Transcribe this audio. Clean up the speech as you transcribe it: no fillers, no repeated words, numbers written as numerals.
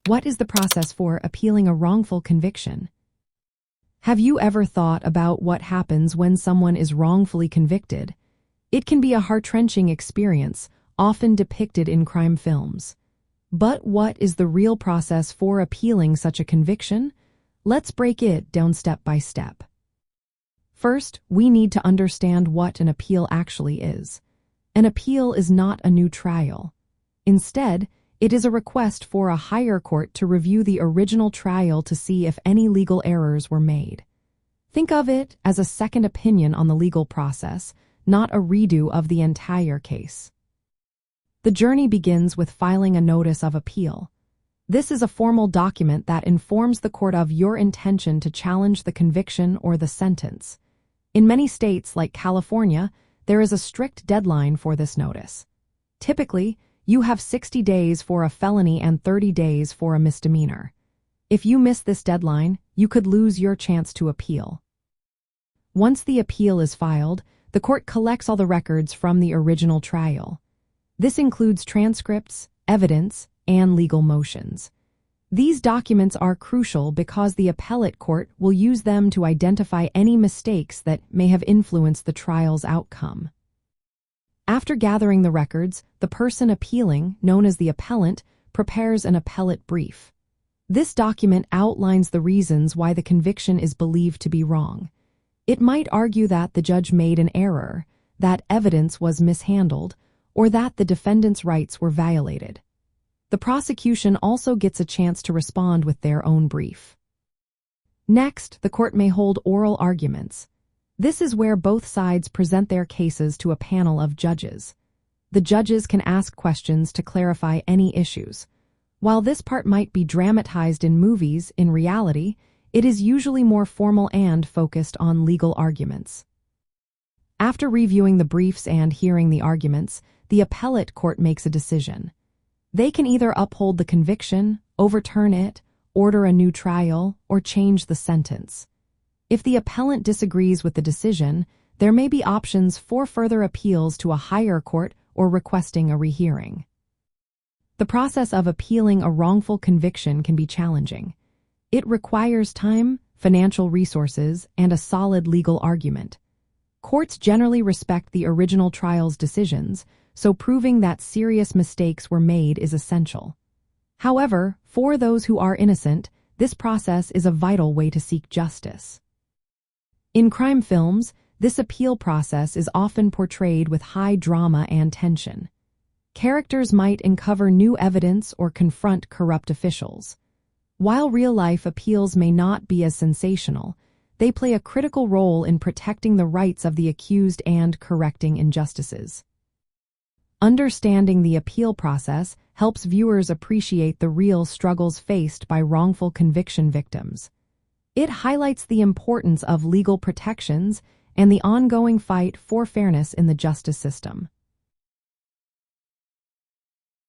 What is the process for appealing a wrongful conviction? Have you ever thought about what happens when someone is wrongfully convicted? It can be a heart-wrenching experience, often depicted in crime films. But what is the real process for appealing such a conviction? Let's break it down step by step. First, we need to understand what an appeal actually is. An appeal is not a new trial. Instead, it is a request for a higher court to review the original trial to see if any legal errors were made. Think of it as a second opinion on the legal process, not a redo of the entire case. The journey begins with filing a notice of appeal. This is a formal document that informs the court of your intention to challenge the conviction or the sentence. In many states, like California, there is a strict deadline for this notice. Typically, you have 60 days for a felony and 30 days for a misdemeanor. If you miss this deadline, you could lose your chance to appeal. Once the appeal is filed, the court collects all the records from the original trial. This includes transcripts, evidence, and legal motions. These documents are crucial because the appellate court will use them to identify any mistakes that may have influenced the trial's outcome. After gathering the records, the person appealing, known as the appellant, prepares an appellate brief. This document outlines the reasons why the conviction is believed to be wrong. It might argue that the judge made an error, that evidence was mishandled, or that the defendant's rights were violated. The prosecution also gets a chance to respond with their own brief. Next, the court may hold oral arguments. This is where both sides present their cases to a panel of judges. The judges can ask questions to clarify any issues. While this part might be dramatized in movies, in reality, it is usually more formal and focused on legal arguments. After reviewing the briefs and hearing the arguments, the appellate court makes a decision. They can either uphold the conviction, overturn it, order a new trial, or change the sentence. If the appellant disagrees with the decision, there may be options for further appeals to a higher court or requesting a rehearing. The process of appealing a wrongful conviction can be challenging. It requires time, financial resources, and a solid legal argument. Courts generally respect the original trial's decisions, so proving that serious mistakes were made is essential. However, for those who are innocent, this process is a vital way to seek justice. In crime films, this appeal process is often portrayed with high drama and tension. Characters might uncover new evidence or confront corrupt officials. While real-life appeals may not be as sensational, they play a critical role in protecting the rights of the accused and correcting injustices. Understanding the appeal process helps viewers appreciate the real struggles faced by wrongful conviction victims. It highlights the importance of legal protections and the ongoing fight for fairness in the justice system.